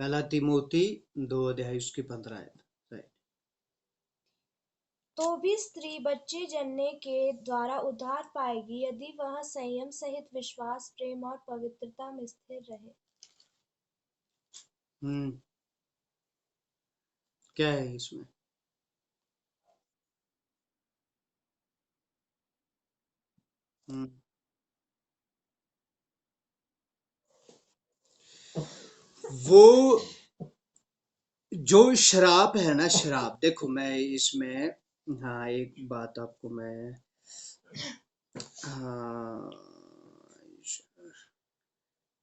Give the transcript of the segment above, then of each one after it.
पहला तिमोती 2 अध्याय उसकी 15 आयत। राइट। तो भी स्त्री बच्चे जनने के द्वारा उद्धार पाएगी यदि वह संयम सहित विश्वास, प्रेम और पवित्रता में स्थिर रहे। हम्म क्या है इसमें? हम्म वो जो श्राप है ना, श्राप, देखो मैं इसमें, हाँ एक बात आपको मैं, हाँ,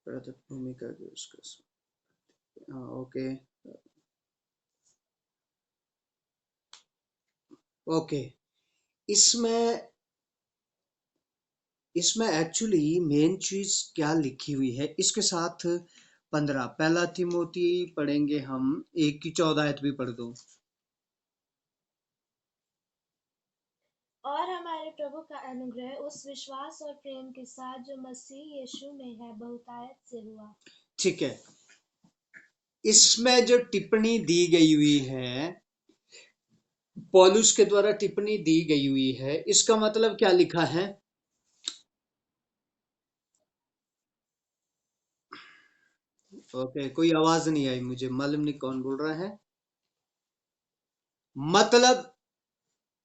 प्रदत्त भूमिका की उसका, हाँ ओके, ओके। इसमें इसमें एक्चुअली मेन चीज क्या लिखी हुई है इसके साथ। 15 पहला तिमोती पढ़ेंगे हम, 1 की 14 आयत भी पढ़ दो। और हमारे प्रभु का अनुग्रह उस विश्वास और प्रेम के साथ जो मसीह यीशु में है बहुतायत से हुआ। ठीक है। इसमें जो टिप्पणी दी गई हुई है, पौलुस के द्वारा टिप्पणी दी गई हुई है, इसका मतलब क्या लिखा है? ओके, कोई आवाज नहीं आई मुझे, मालूम नहीं कौन बोल रहा है। मतलब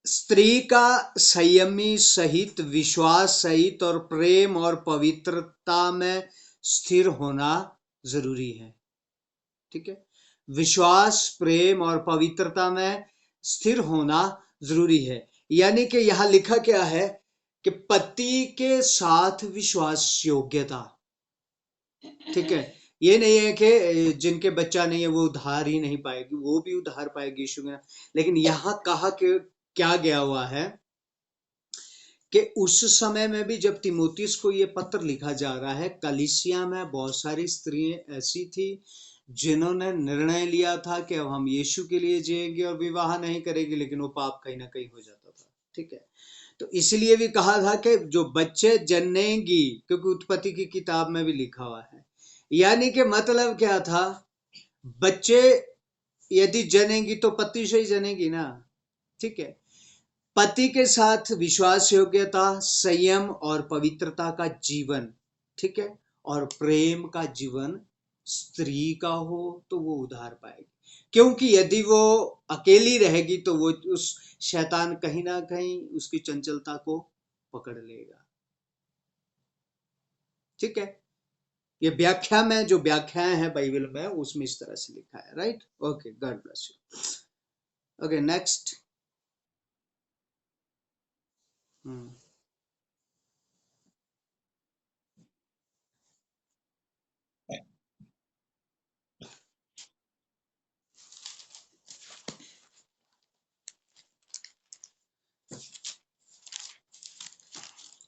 स्त्री का संयमी सहित, विश्वास सहित और प्रेम और पवित्रता में स्थिर होना जरूरी है। ठीक है। विश्वास, प्रेम और पवित्रता में स्थिर होना जरूरी है। यानी कि यहां लिखा क्या है कि पति के साथ विश्वास योग्यता। ठीक है। ये नहीं है कि जिनके बच्चा नहीं है वो उधार ही नहीं पाएगी, वो भी उधार पाएगी यीशु में। लेकिन यहाँ कहा कि क्या गया हुआ है कि उस समय में भी जब तिमोथियुस को ये पत्र लिखा जा रहा है, कलीसिया में बहुत सारी स्त्रियां ऐसी थी जिन्होंने निर्णय लिया था कि अब हम यीशु के लिए जिएंगे और विवाह नहीं करेंगे, लेकिन वो पाप कहीं ना कहीं हो जाता था। ठीक है। तो इसलिए भी कहा था कि जो बच्चे जनेंगी, क्योंकि उत्पत्ति की किताब में भी लिखा हुआ है। यानी कि मतलब क्या था, बच्चे यदि जनेंगी तो पति से ही जनेगी ना। ठीक है। पति के साथ विश्वास योग्यता, संयम और पवित्रता का जीवन। ठीक है। और प्रेम का जीवन स्त्री का हो तो वो उधार पाएगी, क्योंकि यदि वो अकेली रहेगी तो वो उस शैतान कहीं ना कहीं उसकी चंचलता को पकड़ लेगा। ठीक है। ये व्याख्या में जो व्याख्याएं हैं बाइबल में उसमें इस तरह से लिखा है। Right. Okay, God bless you. Okay, next. Hmm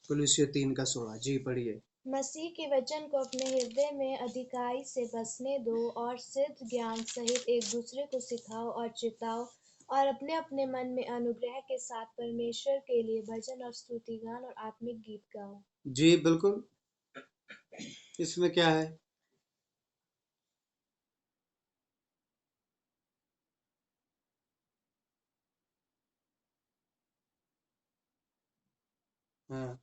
कुलुस्सियों 3 का 16 जी पढ़िए। मसीह के वचन को अपने हृदय में अधिकाई से बसने दो और सिद्ध ज्ञान सहित एक दूसरे को सिखाओ और चिताओ और अपने अपने मन में अनुग्रह के साथ परमेश्वर के लिए भजन और स्तुतिगान और आत्मिक गीत गाओ। जी बिल्कुल। इसमें क्या है? हाँ।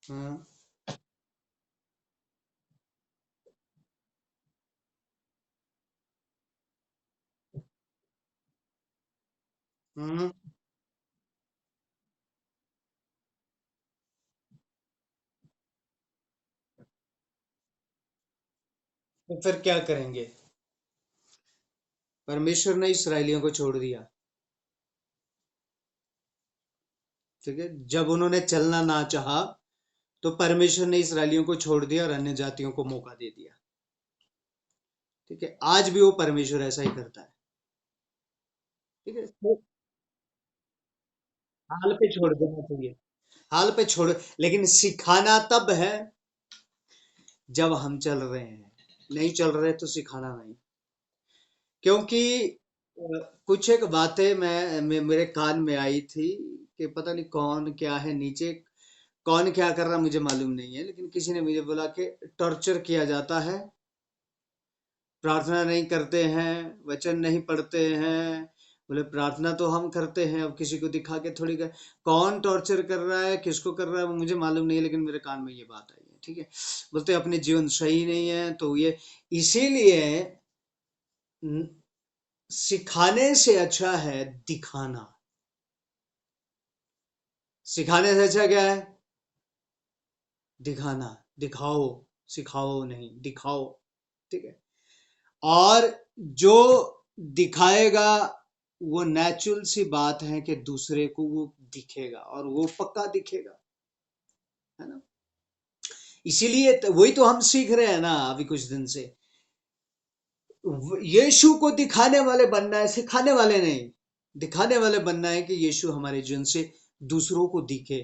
हाँ। हम्म तो फिर क्या करेंगे? परमेश्वर ने इसराइलियों को छोड़ दिया। ठीक है। जब उन्होंने चलना ना चाहा तो परमेश्वर ने इसराइलियों को छोड़ दिया और अन्य जातियों को मौका दे दिया। ठीक है। आज भी वो परमेश्वर ऐसा ही करता है। ठीक है। तो हाल पे छोड़ देना चाहिए। हाल पे छोड़, लेकिन सिखाना तब है जब हम चल रहे हैं। नहीं चल रहे तो सिखाना नहीं। क्योंकि कुछ एक बातें मेरे कान में आई थी कि पता नहीं कौन क्या है नीचे, कौन क्या कर रहा मुझे मालूम नहीं है, लेकिन किसी ने मुझे बोला कि टॉर्चर किया जाता है, प्रार्थना नहीं करते हैं, वचन नहीं पढ़ते हैं। बोले प्रार्थना तो हम करते हैं, अब किसी को दिखा के थोड़ी कर, कौन टॉर्चर कर रहा है, किसको कर रहा है वो मुझे मालूम नहीं है, लेकिन मेरे कान में ये बात आई है। ठीक है, बोलते अपने जीवन सही नहीं है, तो ये इसीलिए सिखाने से अच्छा है दिखाना। सिखाने से अच्छा क्या है? दिखाना। दिखाओ, सिखाओ नहीं, दिखाओ। ठीक है, और जो दिखाएगा वो नेचुरल सी बात है कि दूसरे को वो दिखेगा, और वो पक्का दिखेगा, है ना। इसीलिए वही तो हम सीख रहे हैं ना अभी कुछ दिन से, यीशु को दिखाने वाले बनना है, सिखाने वाले नहीं। दिखाने वाले बनना है कि यीशु हमारे जीवन से दूसरों को दिखे।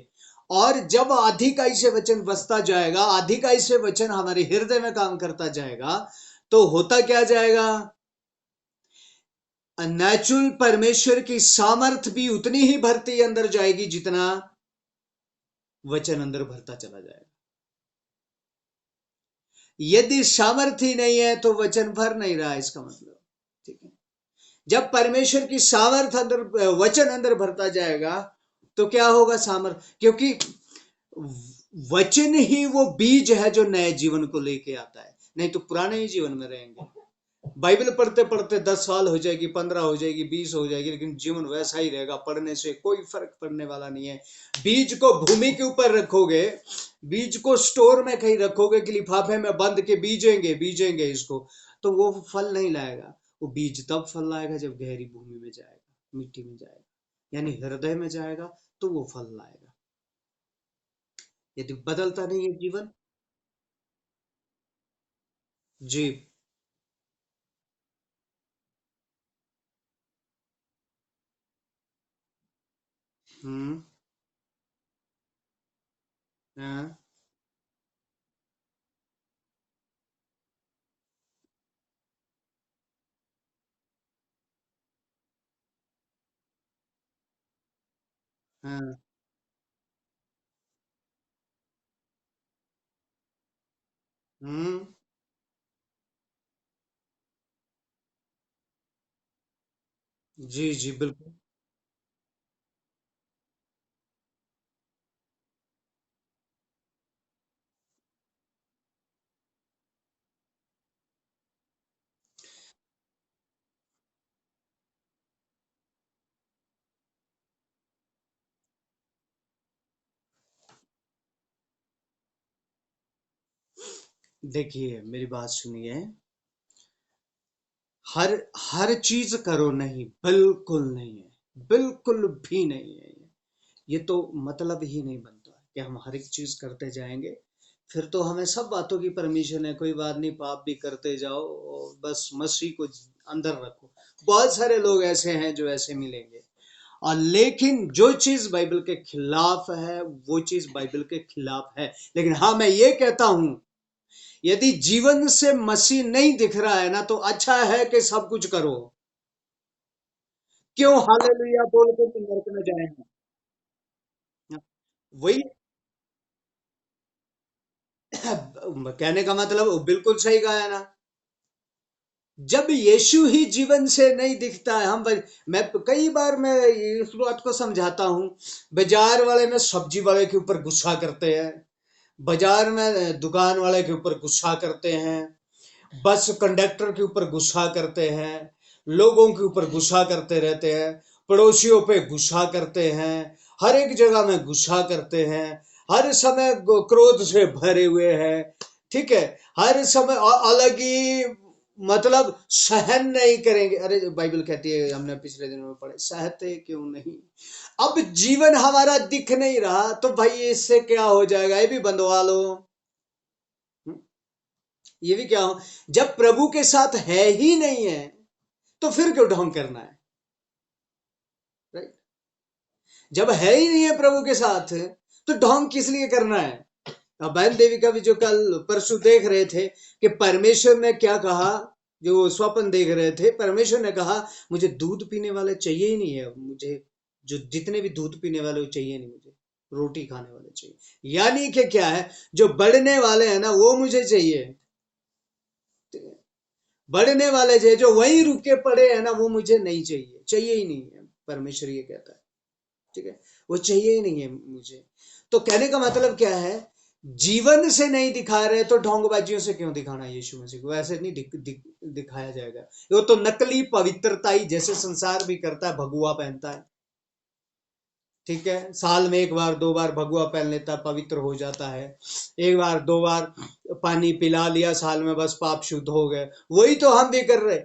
और जब अधिकाई से वचन बसता जाएगा, अधिकाई से वचन हमारे हृदय में काम करता जाएगा, तो होता क्या जाएगा? नेचुरल परमेश्वर की सामर्थ भी उतनी ही भरती अंदर जाएगी जितना वचन अंदर भरता चला जाएगा। यदि सामर्थ ही नहीं है तो वचन भर नहीं रहा, इसका मतलब। ठीक है, जब परमेश्वर की सामर्थ अंदर, वचन अंदर भरता जाएगा, तो क्या होगा? सामर्थ, क्योंकि वचन ही वो बीज है जो नए जीवन को लेके आता है, नहीं तो पुराने ही जीवन में रहेंगे। बाइबल पढ़ते पढ़ते 10 साल हो जाएगी, 15 हो जाएगी, 20 हो जाएगी, लेकिन जीवन वैसा ही रहेगा। पढ़ने से कोई फर्क पड़ने वाला नहीं है। बीज को भूमि के ऊपर रखोगे, बीज को स्टोर में कहीं रखोगे कि लिफाफे में बंद के बीजेंगे बीजेंगे इसको, तो वो फल नहीं लाएगा। वो बीज तब फल लाएगा जब गहरी भूमि में जाएगा, मिट्टी में जाएगा, यानी हृदय में जाएगा, तो वो फल लाएगा। यदि बदलता नहीं है जीवन। जी। हम्म। हाँ। हाँ। हम्म। जी जी बिल्कुल। देखिए मेरी बात सुनिए, हर हर चीज करो नहीं, बिल्कुल नहीं है, बिल्कुल भी नहीं है। ये तो मतलब ही नहीं बनता है कि हम हर एक चीज करते जाएंगे। फिर तो हमें सब बातों की परमिशन है, कोई बात नहीं, पाप भी करते जाओ और बस मसीह को अंदर रखो। बहुत सारे लोग ऐसे हैं जो ऐसे मिलेंगे। और लेकिन जो चीज बाइबल के खिलाफ है वो चीज बाइबल के खिलाफ है। लेकिन हाँ, मैं ये कहता हूं, यदि जीवन से मसीह नहीं दिख रहा है ना, तो अच्छा है कि सब कुछ करो। क्यों हालेलुया बोल के तुम नरक में जाएंगे? वही कहने का मतलब वो बिल्कुल सही कहा है ना। जब यीशु ही जीवन से नहीं दिखता है, मैं कई बार मैं इस बात को समझाता हूं। बाजार वाले में सब्जी वाले के ऊपर गुस्सा करते हैं, बाजार में दुकान वाले के ऊपर गुस्सा करते हैं, बस कंडक्टर के ऊपर गुस्सा करते हैं, लोगों के ऊपर गुस्सा करते रहते हैं, पड़ोसियों पे गुस्सा करते हैं, हर एक जगह में गुस्सा करते हैं, हर समय क्रोध से भरे हुए हैं। ठीक है, हर समय अलग ही, मतलब सहन नहीं करेंगे। अरे बाइबल कहती है, हमने पिछले दिनों में पढ़े, सहते क्यों नहीं। अब जीवन हमारा दिख नहीं रहा तो भाई इससे क्या हो जाएगा? ये भी बंधवा लो। हम्म, ये भी क्या हो, जब प्रभु के साथ है ही नहीं है तो फिर क्यों ढोंग करना है? राइट? जब है ही नहीं है प्रभु के साथ, तो ढोंग किस लिए करना है? अब बहन देवी का भी जो कल परसों देख रहे थे कि परमेश्वर ने क्या कहा, जो वो स्वप्न देख रहे थे, परमेश्वर ने कहा मुझे दूध पीने वाले चाहिए ही नहीं है, मुझे जो जितने भी दूध पीने वाले वो चाहिए नहीं मुझे। रोटी खाने वाले चाहिए। यानी कि क्या है, जो बढ़ने वाले हैं ना वो मुझे चाहिए। बढ़ने वाले जो वहीं रुके पड़े हैं ना वो मुझे नहीं चाहिए, चाहिए ही नहीं है, परमेश्वर ये कहता है। ठीक है, वो चाहिए ही नहीं है मुझे। तो कहने का मतलब क्या है, जीवन से नहीं दिखा रहे तो ढोंगबाजियों से क्यों दिखाना यीशु मसीह को, ऐसे नहीं दिखाया जाएगा। वो तो नकली पवित्रता ही जैसे संसार भी करता है, भगुआ पहनता है। ठीक है, साल में एक बार दो बार भगवा पहन लेता, पवित्र हो जाता है। एक बार दो बार पानी पिला लिया साल में, बस पाप शुद्ध हो गए। वही तो हम भी कर रहे।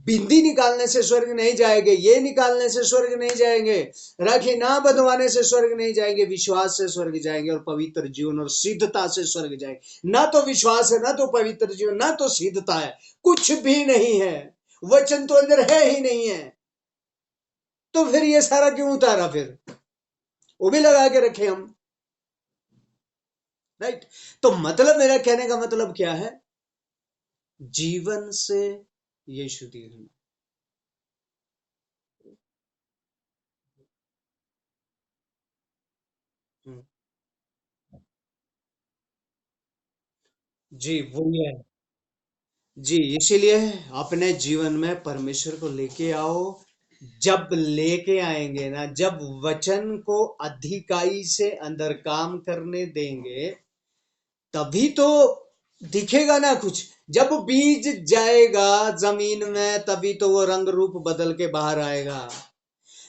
बिंदी निकालने से स्वर्ग नहीं जाएंगे, ये निकालने से स्वर्ग नहीं जाएंगे, राखी ना बंधवाने से स्वर्ग नहीं जाएंगे, विश्वास से स्वर्ग जाएंगे, और पवित्र जीवन और सिद्धता से स्वर्ग जाएंगे। ना तो विश्वास है, ना तो पवित्र जीवन, ना तो सिद्धता है, कुछ भी नहीं है। वचन तो अंदर है ही नहीं है, तो फिर ये सारा क्यों उतारा, फिर वो भी लगा के रखे हम। राइट। तो मतलब मेरा कहने का मतलब क्या है, जीवन से यीशु दीन। जी वो ये है। जी इसीलिए अपने जीवन में परमेश्वर को लेके आओ। जब लेके आएंगे ना, जब वचन को अधिकाई से अंदर काम करने देंगे, तभी तो दिखेगा ना कुछ। जब बीज जाएगा जमीन में, तभी तो वो रंग रूप बदल के बाहर आएगा।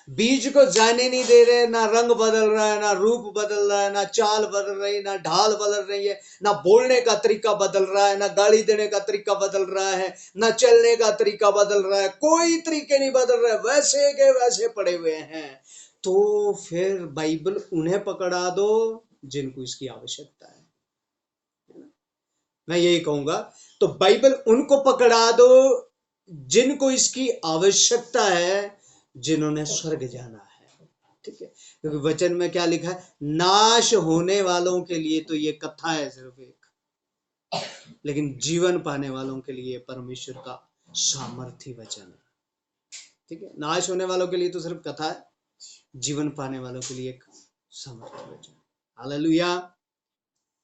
बीज को जाने नहीं दे रहे, ना रंग बदल रहा है, ना रूप बदल रहा है, ना चाल बदल रही है, ना ढाल बदल रही है, ना बोलने का तरीका बदल रहा है, ना गाली देने का तरीका बदल रहा है, ना चलने का तरीका बदल रहा है, कोई तरीके नहीं बदल रहे, वैसे के वैसे पड़े हुए हैं। तो फिर बाइबल उन्हें पकड़ा दो जिनको इसकी आवश्यकता है। मैं यही कहूंगा, तो बाइबल उनको पकड़ा दो जिनको इसकी आवश्यकता है, जिन्होंने स्वर्ग जाना है। ठीक है, क्योंकि वचन में क्या लिखा है, नाश होने वालों के लिए तो ये कथा है सिर्फ एक, लेकिन जीवन पाने वालों के लिए परमेश्वर का सामर्थ्य वचन है। ठीक है, नाश होने वालों के लिए तो सिर्फ कथा है, जीवन पाने वालों के लिए एक सामर्थ्य वचन। हालेलुया।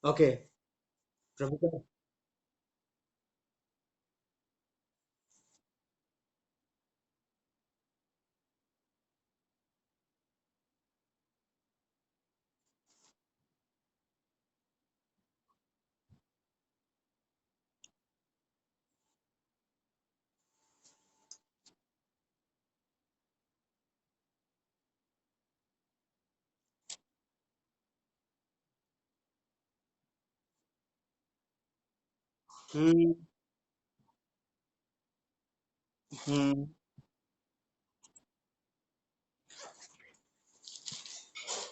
ओके। प्रभु का। हम्म। हम्म।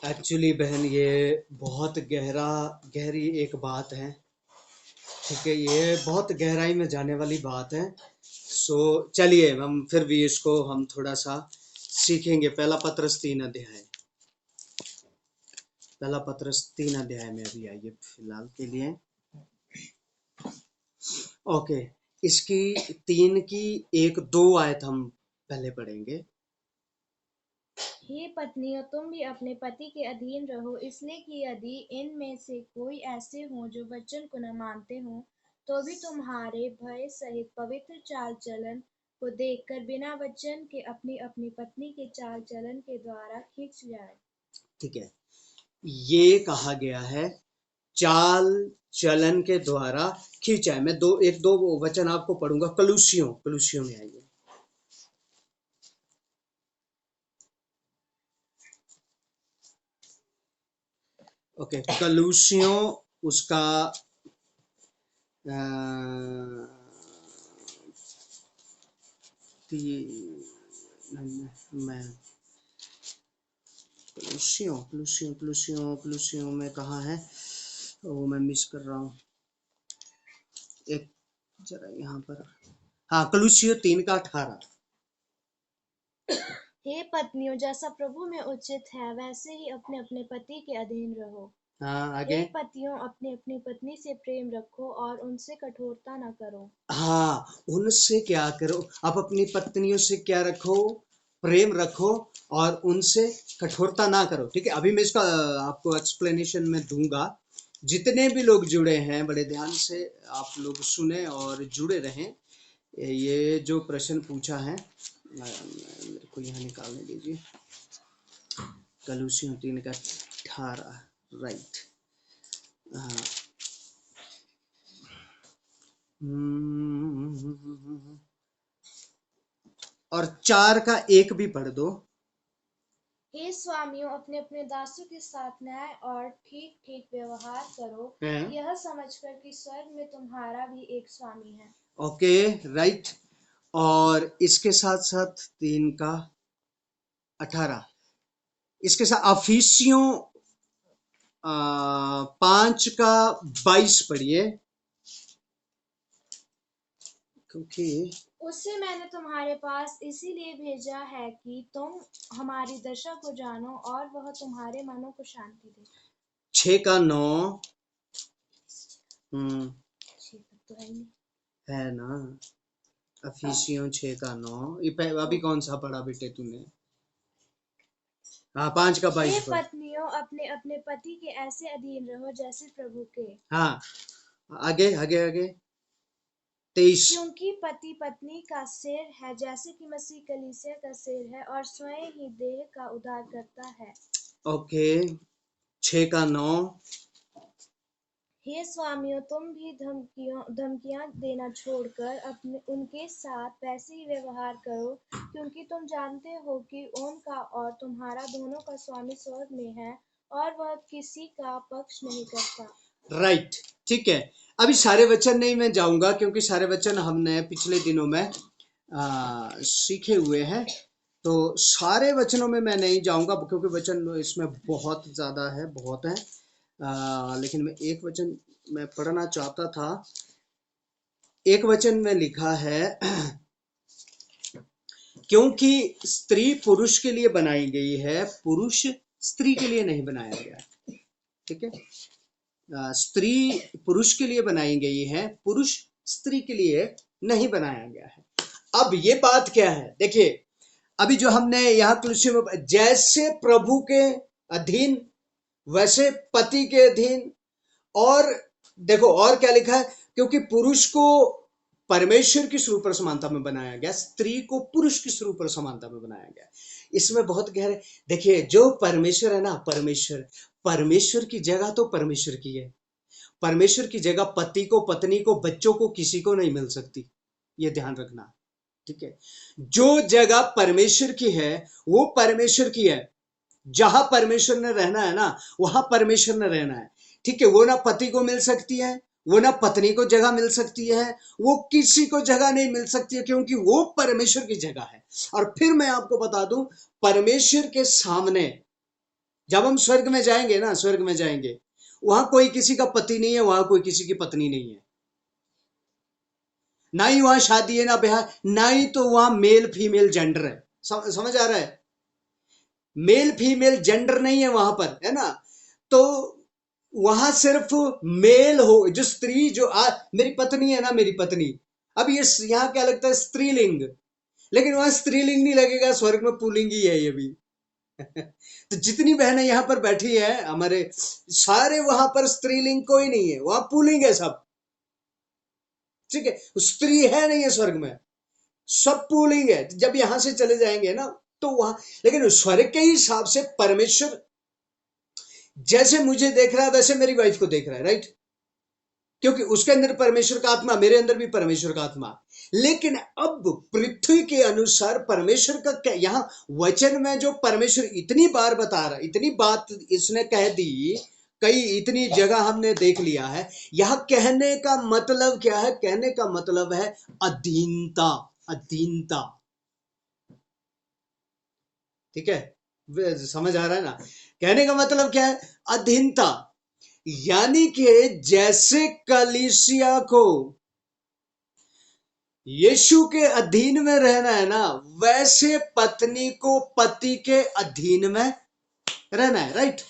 एक्चुअली बहन, ये बहुत गहरी एक बात है। ठीक है, ये बहुत गहराई में जाने वाली बात है। सो चलिए हम फिर भी इसको हम थोड़ा सा सीखेंगे। पहला पत्रस 3 अध्याय में अभी आइए फिलहाल के लिए। ओके, इसकी 3 की 1-2 आयत हम पहले पढ़ेंगे। हे पत्नियों, तुम भी अपने पति के अधीन रहो, इसलिए कि यदि इनमें से कोई ऐसे हों जो वचन को न मानते हों, तो भी तुम्हारे भय सहित पवित्र चाल चलन को देखकर बिना वचन के अपनी अपनी पत्नी के चाल चलन के द्वारा खींच जाए। ठीक है, ये कहा गया है चाल चलन के द्वारा खींचा है। मैं एक दो वचन आपको पढ़ूंगा। कलुसियों में आइए। ओके, कलुसियों उसका अ, मैं क्लूसियों में कहाँ है, वो मैं मिस कर रहा हूँ। एक जरा यहाँ पर, हाँ, क्लूसियो 3 का 18। हे पत्नियों, जैसा प्रभु में उचित है वैसे ही अपने अपने पति के अधीन रहो। हाँ, हे आगे। पतियों, अपनी अपनी पत्नी से प्रेम रखो और उनसे कठोरता न करो। हाँ, उनसे क्या करो, आप अपनी पत्नियों से क्या रखो, प्रेम रखो और उनसे कठोरता ना करो। ठीक है, अभी मैं इसका आपको एक्सप्लेनेशन में दूंगा। जितने भी लोग जुड़े हैं बड़े ध्यान से आप लोग सुने और जुड़े रहें। ये जो प्रश्न पूछा है मेरे को यहाँ निकालने दीजिए। कलूसियों 3:18 राइट। और 4:1 भी पढ़ दो। हे स्वामियों, अपने अपने दासों के साथ न्याय और ठीक ठीक व्यवहार करो, यह समझकर कि स्वर्ग में तुम्हारा भी एक स्वामी है। Okay right. और इसके साथ साथ 3:18 इसके साथ अफिसियों 5:22 पढ़िए, क्योंकि उससे मैंने तुम्हारे पास इसीलिए भेजा है कि तुम हमारी दशा को जानो और वह तुम्हारे मनों को शांति दे। 6:9 तो है नहीं है ना। अफिसियों 6:9 ये अभी कौन सा पढ़ा बेटे तूने? हाँ 5:22 हे पर। पत्नियों, अपने अपने पति के ऐसे अधीन रहो जैसे प्रभु के। हाँ आगे आगे आगे 23। क्योंकि पति पत्नी का सिर है, जैसे कि मसीह कलीसिया का सिर है और स्वयं ही देह का उद्धार करता है। ओके 6:9 हे स्वामियों, तुम भी धमकियां देना छोड़कर अपने उनके साथ वैसे ही व्यवहार करो, क्योंकि तुम जानते हो कि उनका और तुम्हारा दोनों का स्वामी स्वर्ग में है और वह किसी का पक्ष नहीं करता। राइट ठीक है। अभी सारे वचन नहीं मैं जाऊंगा, क्योंकि सारे वचन हमने पिछले दिनों में सीखे हुए हैं, तो सारे वचनों में मैं नहीं जाऊंगा क्योंकि वचन इसमें बहुत ज्यादा है, बहुत है। लेकिन मैं एक वचन मैं पढ़ना चाहता था। एक वचन में लिखा है क्योंकि स्त्री पुरुष के लिए बनाई गई है, पुरुष स्त्री के लिए नहीं बनाया गया। ठीक है, स्त्री पुरुष के लिए बनाई गई है, पुरुष स्त्री के लिए नहीं बनाया गया है। अब ये बात क्या है, देखिए अभी जो हमने यहाँ तुलसी में जैसे प्रभु के अधीन वैसे पति के अधीन, और देखो और क्या लिखा है, क्योंकि पुरुष को परमेश्वर की स्वरूप और समानता में बनाया गया, स्त्री को पुरुष की स्वरूप और समानता में बनाया गया। इसमें बहुत गहरे देखिए, जो परमेश्वर है ना, परमेश्वर की जगह तो परमेश्वर की है। परमेश्वर की जगह पति को, पत्नी को, बच्चों को किसी को नहीं मिल सकती, ये ध्यान रखना। ठीक है, जो जगह परमेश्वर की है वो परमेश्वर की है। जहां परमेश्वर ने रहना है ना, वहां परमेश्वर ने रहना है। ठीक है, वो ना पति को मिल सकती है, वो ना पत्नी को जगह मिल सकती है, वो किसी को जगह नहीं मिल सकती है, क्योंकि वो परमेश्वर की जगह है। और फिर मैं आपको बता दूं, परमेश्वर के सामने जब हम स्वर्ग में जाएंगे ना, स्वर्ग में जाएंगे, वहां कोई किसी का पति नहीं है, वहां कोई किसी की पत्नी नहीं है, ना ही वहां शादी है ना ब्याह, ना ही तो वहां मेल फीमेल जेंडर है। समझ आ रहा है? मेल फीमेल जेंडर नहीं है वहां पर, है ना। तो वहां सिर्फ मेल हो, जो स्त्री जो मेरी पत्नी है ना, मेरी पत्नी। अब ये यहाँ क्या लगता है, स्त्रीलिंग, लेकिन वहां स्त्रीलिंग नहीं लगेगा, स्वर्ग में पुल्लिंग ही है ये भी। तो जितनी बहनें यहाँ पर बैठी है हमारे, सारे वहां पर स्त्रीलिंग कोई नहीं है, वहां पुल्लिंग है सब। ठीक है, स्त्री है नहीं है स्वर्ग में, सब पुल्लिंग है। जब यहां से चले जाएंगे ना तो वहां, लेकिन स्वर्ग के हिसाब से परमेश्वर जैसे मुझे देख रहा है वैसे मेरी वाइफ को देख रहा है, राइट। क्योंकि उसके अंदर परमेश्वर का आत्मा, मेरे अंदर भी परमेश्वर का आत्मा। लेकिन अब पृथ्वी के अनुसार परमेश्वर का क्या, यहां वचन में जो परमेश्वर इतनी बार बता रहा, इतनी बात इसने कह दी, कई इतनी जगह हमने देख लिया है। यह कहने का मतलब क्या है? कहने का मतलब है अधीनता, अधीनता। ठीक है, समझ आ रहा है ना? कहने का मतलब क्या है? अधीनता। यानी कि जैसे कलीसिया को यीशु के अधीन में रहना है ना, वैसे पत्नी को पति के अधीन में रहना है, राइट।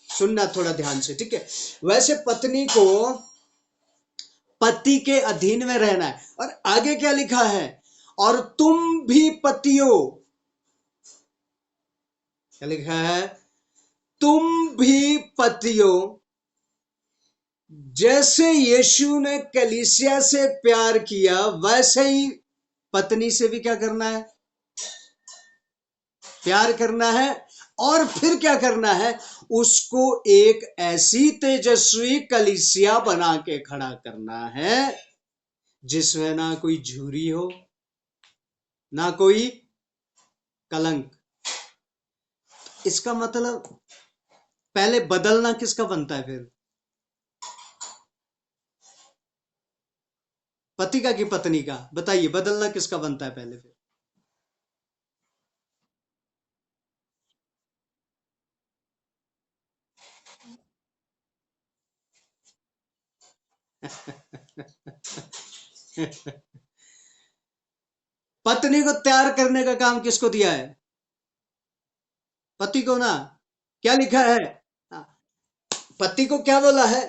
सुनना थोड़ा ध्यान से, ठीक है। वैसे पत्नी को पति के अधीन में रहना है। और आगे क्या लिखा है? और तुम भी पतियों क्या लिखा है? तुम भी पतियों, जैसे यीशु ने कलीसिया से प्यार किया वैसे ही पत्नी से भी क्या करना है? प्यार करना है। और फिर क्या करना है? उसको एक ऐसी तेजस्वी कलीसिया बना के खड़ा करना है जिसमें ना कोई झुर्री हो, ना कोई कलंक। इसका मतलब पहले बदलना किसका बनता है? फिर पति का कि पत्नी का? बताइए, बदलना किसका बनता है पहले? फिर पत्नी को तैयार करने का काम किसको दिया है? पति को ना। क्या लिखा है? पति को क्या बोला है?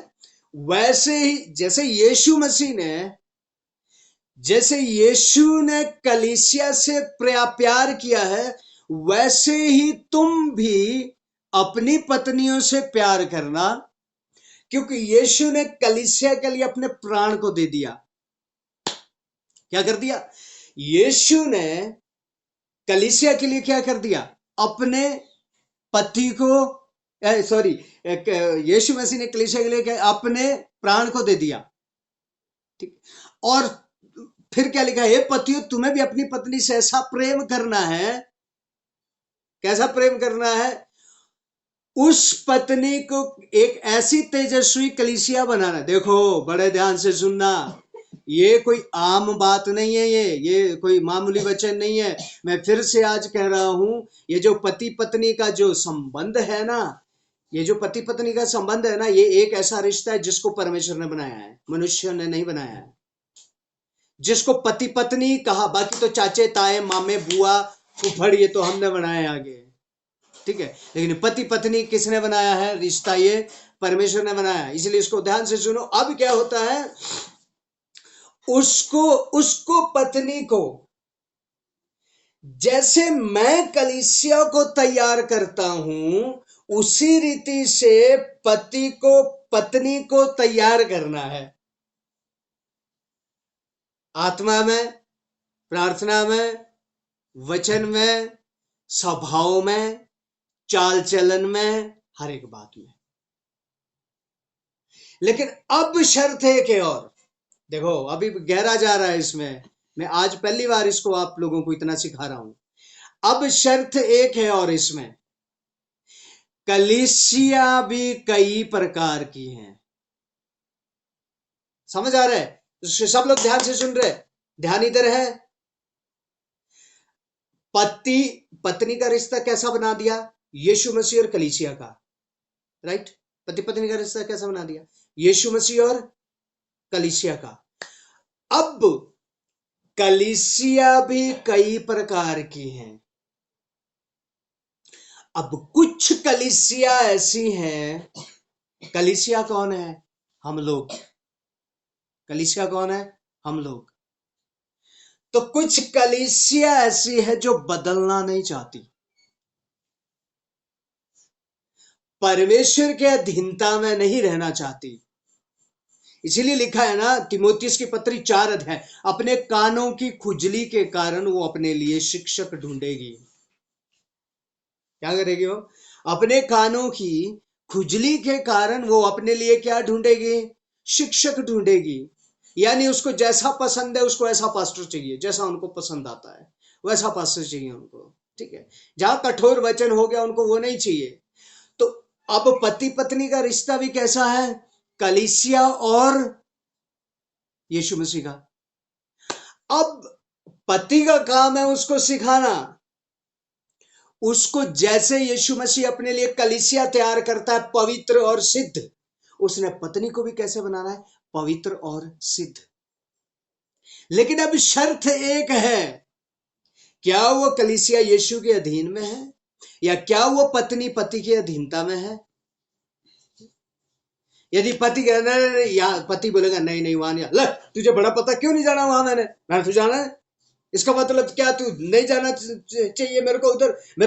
वैसे ही जैसे यीशु ने कलीसिया से प्यार किया है, वैसे ही तुम भी अपनी पत्नियों से प्यार करना, क्योंकि यीशु ने कलीसिया के लिए अपने प्राण को दे दिया। क्या कर दिया? यीशु ने कलीसिया के लिए क्या कर दिया? अपने पति को, सॉरी, यीशु मसीह ने कलीसिया के लिए क्या? अपने प्राण को दे दिया। ठीक। और फिर क्या लिखा है? हे पतियों, तुम्हें भी अपनी पत्नी से ऐसा प्रेम करना है। कैसा प्रेम करना है? उस पत्नी को एक ऐसी तेजस्वी कलीसिया बनाना। देखो, बड़े ध्यान से सुनना, ये कोई आम बात नहीं है, ये कोई मामूली वचन नहीं है। मैं फिर से आज कह रहा हूं, ये जो पति पत्नी का जो संबंध है ना, ये जो पति पत्नी का संबंध है ना, ये एक ऐसा रिश्ता है जिसको परमेश्वर ने बनाया है, मनुष्य ने नहीं बनाया है। जिसको पति पत्नी कहा, बाकी तो चाचे ताए मामे बुआ फुफड़ ये तो हमने बनाया आगे, ठीक है। लेकिन पति पत्नी किसने बनाया है? रिश्ता ये परमेश्वर ने बनाया। इसलिए इसको ध्यान से सुनो। अब क्या होता है? उसको उसको पत्नी को, जैसे मैं कलीसिया को तैयार करता हूं, उसी रीति से पति को पत्नी को तैयार करना है। आत्मा में, प्रार्थना में, वचन में, स्वभाव में, चाल चलन में, हर एक बात में। लेकिन अब शर्त है कि, और देखो अभी गहरा जा रहा है इसमें, मैं आज पहली बार इसको आप लोगों को इतना सिखा रहा हूं। अब शर्त एक है और इसमें, कलीसिया भी कई प्रकार की हैं। समझ आ रहा है? सब लोग ध्यान से सुन रहे? ध्यान इधर है। पति पत्नी का रिश्ता कैसा बना दिया? यीशु मसीह और कलीसिया का, राइट। पति पत्नी का रिश्ता कैसा बना दिया? यीशु मसीह और कलीसिया का। अब कलीसिया भी कई प्रकार की हैं। अब कुछ कलीसिया ऐसी हैं। कलीसिया कौन है? हम लोग। कलीसिया कौन है? हम लोग। तो कुछ कलीसिया ऐसी है जो बदलना नहीं चाहती, परमेश्वर के अधीनता में नहीं रहना चाहती। इसीलिए लिखा है ना, तिमोथियस की पत्री 4 अध्याय, अपने कानों की खुजली के कारण वो अपने लिए शिक्षक ढूंढेगी। क्या करेगी वो? अपने कानों की खुजली के कारण वो अपने लिए क्या ढूंढेगी? शिक्षक ढूंढेगी। यानी उसको जैसा पसंद है, उसको ऐसा पास्टर चाहिए, जैसा उनको पसंद आता है वैसा पास्टर चाहिए उनको, ठीक है। जहां कठोर वचन हो गया, उनको वो नहीं चाहिए। तो अब पति पत्नी का रिश्ता भी कैसा है? कलीसिया और यीशु मसीह का। अब पति का काम है उसको सिखाना, उसको जैसे यीशु मसीह अपने लिए कलीसिया तैयार करता है पवित्र और सिद्ध, उसने पत्नी को भी कैसे बनाना है? पवित्र और सिद्ध। लेकिन अब शर्त एक है, क्या वो कलीसिया यीशु के अधीन में है, या क्या वो पत्नी पति की अधीनता में है? यदि पति कहना या पति बोलेगा नहीं नहीं वहां नहीं, तुझे बड़ा पता क्यों नहीं जाना वहां, मैंने तो जाना है। इसका मतलब क्या? तू नहीं जाना चाहिए, मेरे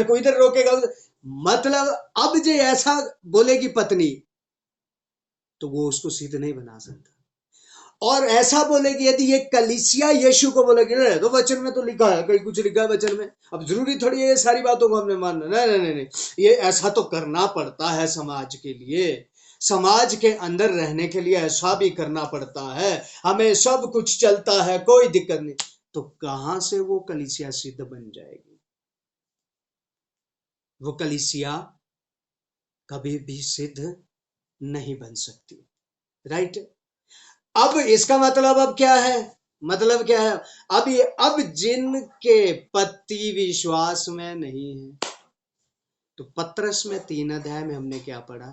को इधर रोकेगा उधर। मतलब अब जो ऐसा बोलेगी पत्नी तो वो उसको सिद्ध नहीं बना सकता। और ऐसा बोलेगी यदि ये कलीसिया यीशु को बोलेगी ना तो वचन में तो लिखा है, कहीं कुछ लिखा है वचन में, अब जरूरी थोड़ी है ये सारी बातों को हमने मानना, नहीं नहीं नहीं, ये ऐसा तो करना पड़ता है समाज के लिए, समाज के अंदर रहने के लिए ऐसा भी करना पड़ता है, हमें सब कुछ चलता है, कोई दिक्कत नहीं, तो कहां से वो कलीसिया सिद्ध बन जाएगी? वो कलीसिया कभी भी सिद्ध नहीं बन सकती। राइट? अब इसका मतलब अब क्या है? मतलब क्या है? अब जिनके पति विश्वास में नहीं है, तो पत्रस में 3 अध्याय में हमने क्या पढ़ा?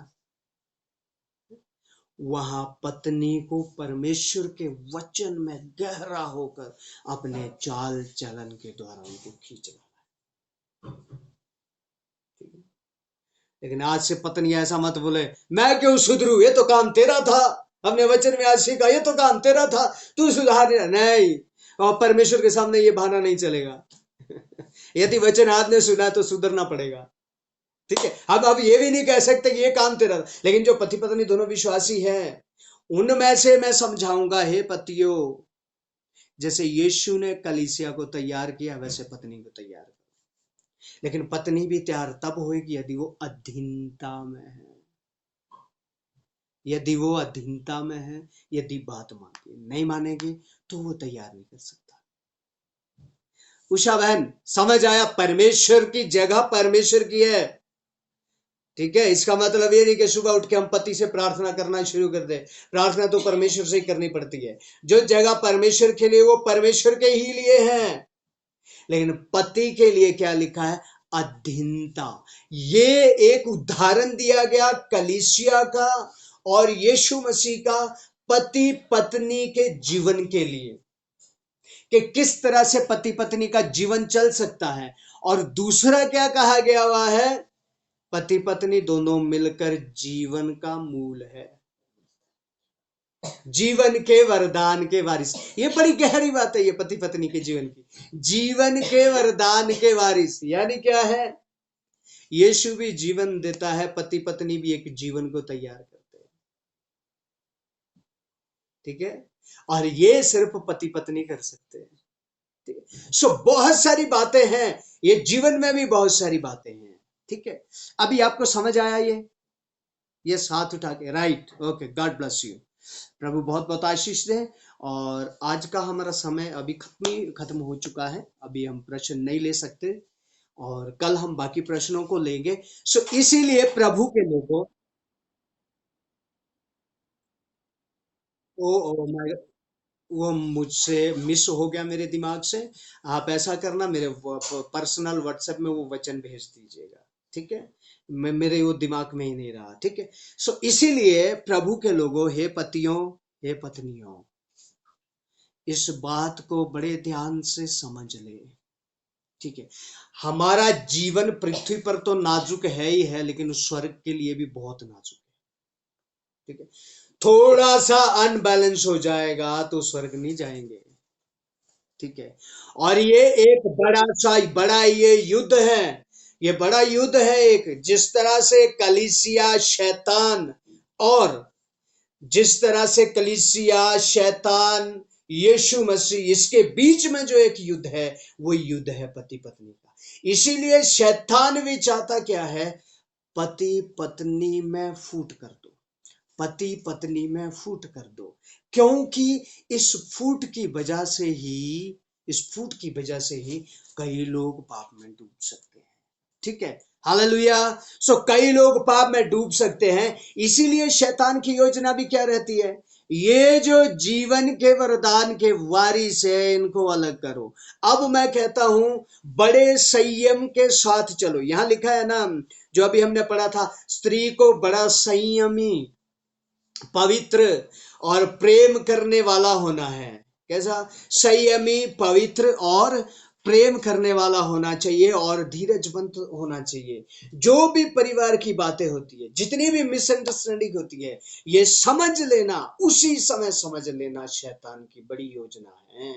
वहां पत्नी को परमेश्वर के वचन में गहरा होकर अपने चाल चलन के द्वारा उनको खींचना। लेकिन आज से पत्नी ऐसा मत बोले, मैं क्यों सुधरू, ये तो काम तेरा था, हमने वचन में आज सीखा ये तो काम तेरा था, तू सुधार नहीं। और परमेश्वर के सामने ये बहाना नहीं चलेगा। यदि वचन आज ने सुना तो सुधरना पड़ेगा। ठीक है, अब ये भी नहीं कह सकते कि ये काम तेरा था। लेकिन जो पति पत्नी दोनों विश्वासी हैं, उनमें से मैं समझाऊंगा, हे पतियों, जैसे यीशु ने कलीसिया को तैयार किया वैसे पत्नी को तैयार करो। लेकिन पत्नी भी तैयार तब होगी यदि वो अधीनता में है, यदि वो अधीनता में है, यदि बात मानती नहीं मानेगी तो वो तैयार नहीं कर सकता। उषा बहन, समझ आया? परमेश्वर की जगह परमेश्वर की है। ठीक है, इसका मतलब ये नहीं कि सुबह उठ के हम पति से प्रार्थना करना शुरू कर दे। प्रार्थना तो परमेश्वर से ही करनी पड़ती है। जो जगह परमेश्वर के लिए वो परमेश्वर के ही लिए है। लेकिन पति के लिए क्या लिखा है? अधीनता। ये एक उदाहरण दिया गया कलीसिया का और यीशु मसीह का पति पत्नी के जीवन के लिए, कि किस तरह से पति पत्नी का जीवन चल सकता है। और दूसरा क्या कहा गया हुआ है? पति पत्नी दोनों मिलकर जीवन का मूल है, जीवन के वरदान के वारिस। ये बड़ी गहरी बात है, ये पति पत्नी के जीवन की, जीवन के वरदान के वारिस। यानी क्या है? यीशु भी जीवन देता है, पति पत्नी भी एक जीवन को तैयार करते हैं। ठीक है, और ये सिर्फ पति पत्नी कर सकते हैं। ठीक है, सो बहुत सारी बातें हैं, ये जीवन में भी बहुत सारी बातें हैं। ठीक है, अभी आपको समझ आया? ये साथ उठा के, right? Okay, God bless you. प्रभु बहुत बहुत आशीष दे। और आज का हमारा समय अभी खत्म हो चुका है, अभी हम प्रश्न नहीं ले सकते और कल हम बाकी प्रश्नों को लेंगे। सो इसीलिए प्रभु के लोगों, ओ वो मुझसे मिस हो गया मेरे दिमाग से। आप ऐसा करना, मेरे पर्सनल व्हाट्सएप में वो वचन भेज दीजिएगा। ठीक है, मेरे वो दिमाग में ही नहीं रहा। ठीक है, सो इसीलिए प्रभु के लोगों, हे पतियों, हे पत्नियों, इस बात को बड़े ध्यान से समझ ले। ठीक है, हमारा जीवन पृथ्वी पर तो नाजुक है ही है, लेकिन स्वर्ग के लिए भी बहुत नाजुक है। ठीक है, थोड़ा सा अनबैलेंस हो जाएगा तो स्वर्ग नहीं जाएंगे। ठीक है, और ये एक बड़ा ये युद्ध है, ये बड़ा युद्ध है एक, जिस तरह से कलीसिया शैतान, और जिस तरह से कलीसिया शैतान यीशु मसीह, इसके बीच में जो एक युद्ध है, वो युद्ध है पति पत्नी का। इसीलिए शैतान भी चाहता क्या है? पति पत्नी में फूट कर दो, पति पत्नी में फूट कर दो, क्योंकि इस फूट की वजह से ही, इस फूट की वजह से ही कई लोग पाप में डूब सकते हैं। ठीक है, हालेलुया। सो कई लोग पाप में डूब सकते हैं। इसीलिए शैतान की योजना भी क्या रहती है? ये जो जीवन के वरदान के वारिस है, इनको अलग करो। अब मैं कहता हूं, बड़े संयम के साथ चलो। यहां लिखा है ना, जो अभी हमने पढ़ा था, स्त्री को बड़ा संयमी, पवित्र और प्रेम करने वाला होना है। कैसा? संयमी, पवित्र और प्रेम करने वाला होना चाहिए, और धीरजवंत होना चाहिए। जो भी परिवार की बातें होती है, जितनी भी मिसअंडरस्टैंडिंग होती है, ये समझ लेना, उसी समय समझ लेना, शैतान की बड़ी योजना है।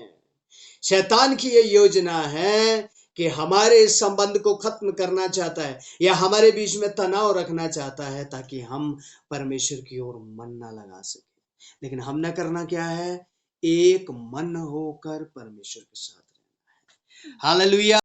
शैतान की ये योजना है कि हमारे इस संबंध को खत्म करना चाहता है या हमारे बीच में तनाव रखना चाहता है ताकि हम परमेश्वर की ओर मन ना लगा सके। लेकिन हम ना करना क्या है, एक मन होकर परमेश्वर के साथ रहना है। हालेलुया।